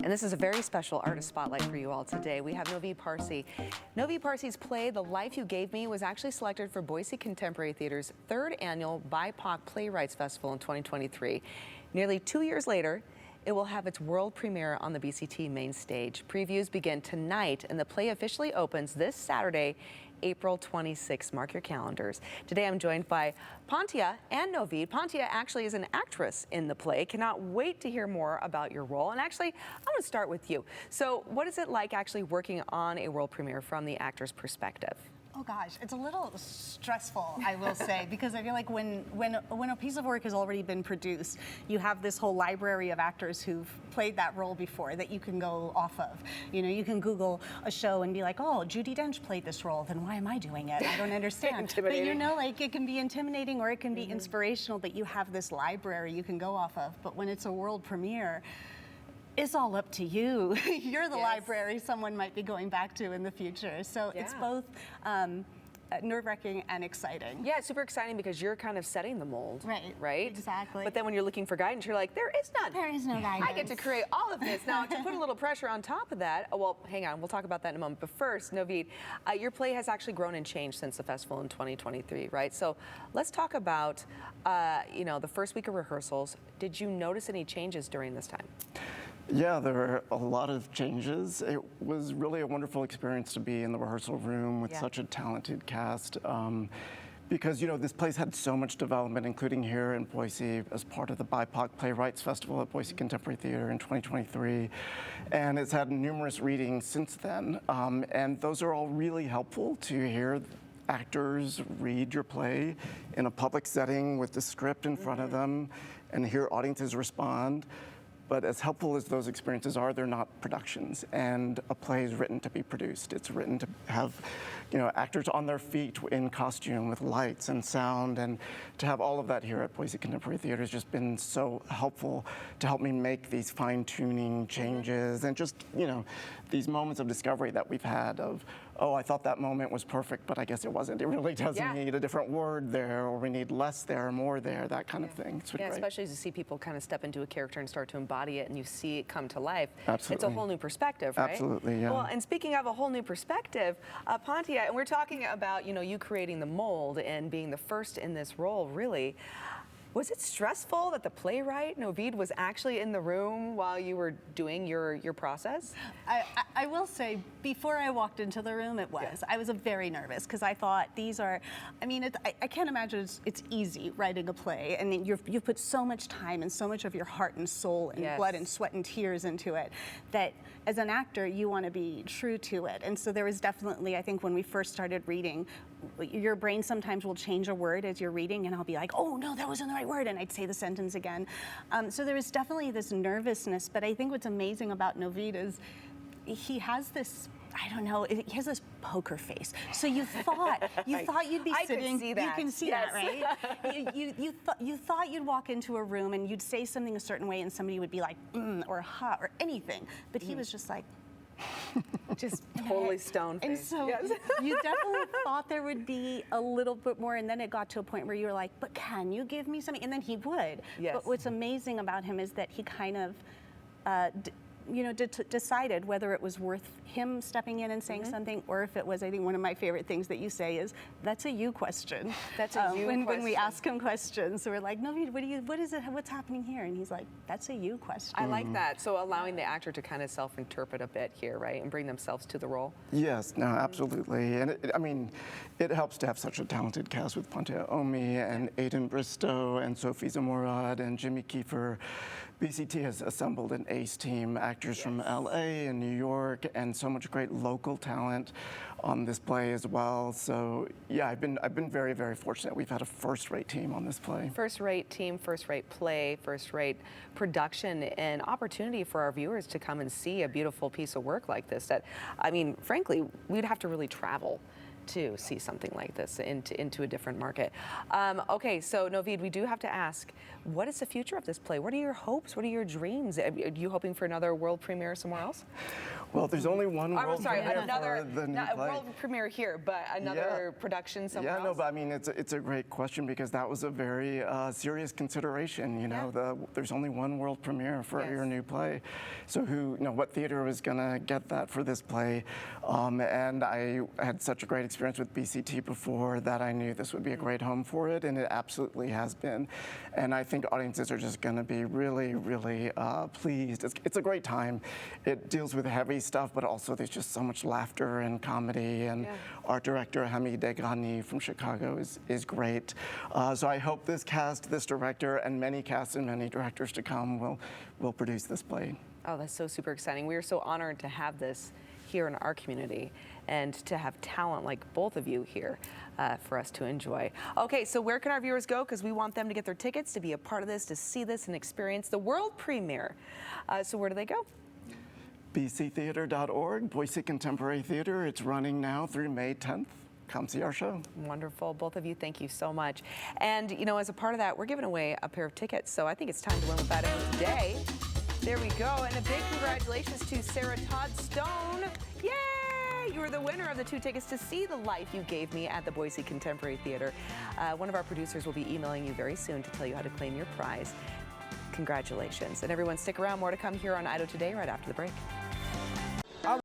And this is a very special artist spotlight for you all today. We have Novi Parsi. Novi Parsi's play, The Life You Gave Me, was actually selected for Boise Contemporary Theater's 3rd annual BIPOC Playwrights Festival in 2023. Nearly 2 years later, it will have its world premiere on the BCT main stage. Previews begin tonight, and the play officially opens this Saturday, April 26th. Mark your calendars. Today I'm joined by Pantia and Novid. Pantia actually is an actress in the play. Cannot wait to hear more about your role. And actually, I want to start with you. So what is it like actually working on a world premiere from the actor's perspective? Oh gosh, it's a little stressful, I will say, because I feel like when a piece of work has already been produced, you have this whole library of actors who've played that role before that you can go off of. You know, you can Google a show and be like, oh, Judi Dench played this role, then why am I doing it? I don't understand. But you know, like it can be intimidating or it can be inspirational that you have this library you can go off of. But when it's a world premiere, it's all up to you. You're the library someone might be going back to in the future. So it's both nerve-wracking and exciting. Yeah, it's super exciting because you're kind of setting the mold. Right? Exactly. But then when you're looking for guidance, you're like, there is none. There is no guidance. I get to create all of this. Now, to put a little pressure on top of that, well, hang on, we'll talk about that in a moment. But first, Novid, your play has actually grown and changed since the festival in 2023, right? So let's talk about, you know, the first week of rehearsals. Did you notice any changes during this time? Yeah, there were a lot of changes. It was really a wonderful experience to be in the rehearsal room with such a talented cast. Because, you know, this place had so much development, including here in Boise as part of the BIPOC Playwrights Festival at Boise Contemporary Theater in 2023. And it's had numerous readings since then. And those are all really helpful to hear actors read your play in a public setting with the script in front of them and hear audiences respond. But as helpful as those experiences are, they're not productions. And a play is written to be produced. It's written to have, you know, actors on their feet in costume with lights and sound. And to have all of that here at Boise Contemporary Theater has just been so helpful to help me make these fine-tuning changes and just, you know, these moments of discovery that we've had of, oh, I thought that moment was perfect, but I guess it wasn't. It really does need a different word there, or we need less there, more there, that kind of thing. It's great. Especially as you see people kind of step into a character and start to embody it and you see it come to life. Absolutely. It's a whole new perspective, right? Absolutely, yeah. Well, and speaking of a whole new perspective, Pantia, and we're talking about, you know, you creating the mold and being the first in this role, really. Was it stressful that the playwright, Novid, was actually in the room while you were doing your process? I will say, before I walked into the room, it was. I was very nervous because I thought these are, I mean, I can't imagine it's easy writing a play. And you've put so much time and so much of your heart and soul and blood and sweat and tears into it that as an actor, you want to be true to it. And so there was definitely, I think when we first started reading, your brain sometimes will change a word as you're reading and I'll be like, oh no, that wasn't the right word, and I'd say the sentence again. So there was definitely this nervousness, but I think what's amazing about Novid is he has this, I don't know, he has this poker face. So you thought you'd be sitting. I can see that. You can see that, right? you thought you'd walk into a room and you'd say something a certain way and somebody would be like, or ha, or anything. But he was just like, just totally stone faced. And so you definitely thought there would be a little bit more, and then it got to a point where you were like, but can you give me something? And then he would. But what's amazing about him is that he kind of you know, decided whether it was worth him stepping in and saying something, or if it was, I think one of my favorite things that you say is, that's a you question. That's a you question. When we ask him questions, so we're like, no, what is it, what's happening here? And he's like, that's a you question. I like that. So allowing the actor to kind of self-interpret a bit here, right, and bring themselves to the role. Yes, no, absolutely. And I mean, it helps to have such a talented cast with Pantia Omi and Aiden Bristow and Sophie Zamorad and Jimmy Kiefer. BCT has assembled an ace team, actors from LA and New York, and so much great local talent on this play as well. So yeah, I've been very, very fortunate. We've had a first-rate team on this play. First-rate team, first-rate play, first-rate production, and opportunity for our viewers to come and see a beautiful piece of work like this that, I mean, frankly, we'd have to really travel to see something like this into a different market. Okay, so Novid, we do have to ask, what is the future of this play? What are your hopes? What are your dreams? Are you hoping for another world premiere somewhere else? Well, there's only one world premiere another for the new play. world premiere here, but another production somewhere else? Yeah, no, but I mean, it's a great question because that was a very serious consideration. You know, there's only one world premiere for your new play, so what theater was going to get that for this play? And I had such a great experience with BCT before that I knew this would be a great home for it, and it absolutely has been. And I think audiences are just going to be really, really pleased. It's a great time. It deals with heavy stuff, but also there's just so much laughter and comedy, and art director Hamid Deghani from Chicago is great. So I hope this cast, this director, and many casts and many directors to come will produce this play. Oh, that's so super exciting. We are so honored to have this here in our community and to have talent like both of you here for us to enjoy. Okay, so where can our viewers go? Because we want them to get their tickets to be a part of this, to see this and experience the world premiere. So where do they go? bctheater.org, Boise Contemporary Theater. It's running now through May 10th. Come see our show. Wonderful. Both of you, thank you so much. And, as a part of that, we're giving away a pair of tickets. So I think it's time to win with Idaho Today. There we go. And a big congratulations to Sarah Todd Stone. Yay! You are the winner of the 2 tickets to see The Life You Gave Me at the Boise Contemporary Theater. One of our producers will be emailing you very soon to tell you how to claim your prize. Congratulations. And everyone, stick around. More to come here on Idaho Today right after the break.